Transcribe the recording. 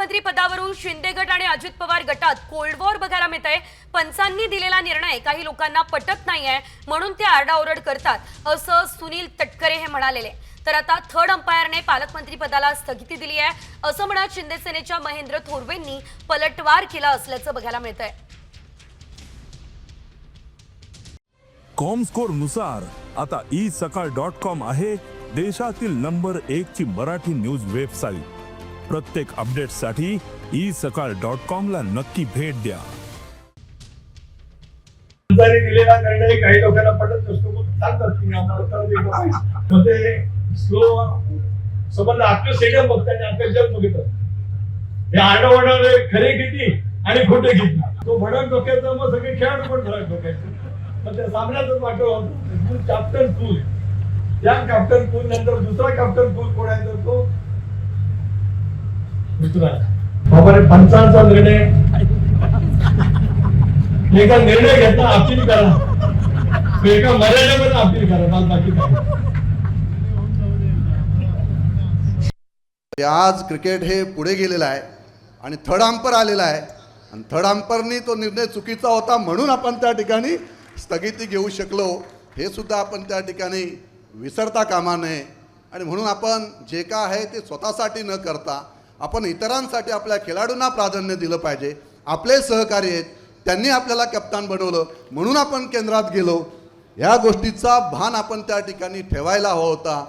पालकमंत्री पदावरून शिंदे गट आणि अजित पवार गटात कोल्ड वॉर बघायला मिळतंय। पंचांनी दिलेला निर्णय काही लोकांना पटत नाहीये म्हणून ते आरडाओरड करतात असं सुनील तटकरे हे म्हणालेले। तर आता थर्ड अंपायरने पालकमंत्री पदाला स्थगिती दिली आहे असं म्हणत शिंदे सेनेच्या महेंद्र थोरवेंनी पलटवार केला असल्याचं बघायला मिळतंय। कॉमस्कोर नुसार आता isakal.com आहे देशातील नंबर 1 ची मराठी न्यूज वेबसाईट। प्रत्येक अपडेटसाठी isakal.com ला नक्की भेट द्या। दिलेला निर्णय काही लोकांना पटत नसतो मग सांगतात की आम्हाला मध्ये स्लो संबंध आपलं स्टेडियम बघताना आपलं जग बघतात हे आरडाओरडा खरे किती आणि खोटे किती तो भडक डोक्याचा मग सगळे खेळाडू पण भडक डोक्याचे मग त्या सामन्यातच वाटलं कॅप्टन कूल या कॅप्टन कूल नंतर दुसरा कॅप्टन कूल कोण आहे तर तो दुसरा बाबा पंचांचा निर्णय एका निर्णय घेतला अपील करा एका मर्यादेमध्ये अपील करा मला बाकी काय आज क्रिकेट हे पुढे गेलेलं आहे आणि थर्ड अंपायर आलेला आहे आणि थर्ड अंपायरनी तो निर्णय चुकीचा होता म्हणून आपण त्या ठिकाणी स्थगिती घेऊ शकलो हे सुद्धा आपण त्या ठिकाणी विसरता कामा नये आणि म्हणून आपण जे काय आहे ते स्वतःसाठी न करता आपण इतरांसाठी आपल्या खेळाडूंना प्राधान्य दिलं पाहिजे। आपले सहकारी आहेत त्यांनी आपल्याला कप्तान बनवलं म्हणून आपण केंद्रात गेलो या गोष्टीचा भान आपण त्या ठिकाणी ठेवायला हवा होता।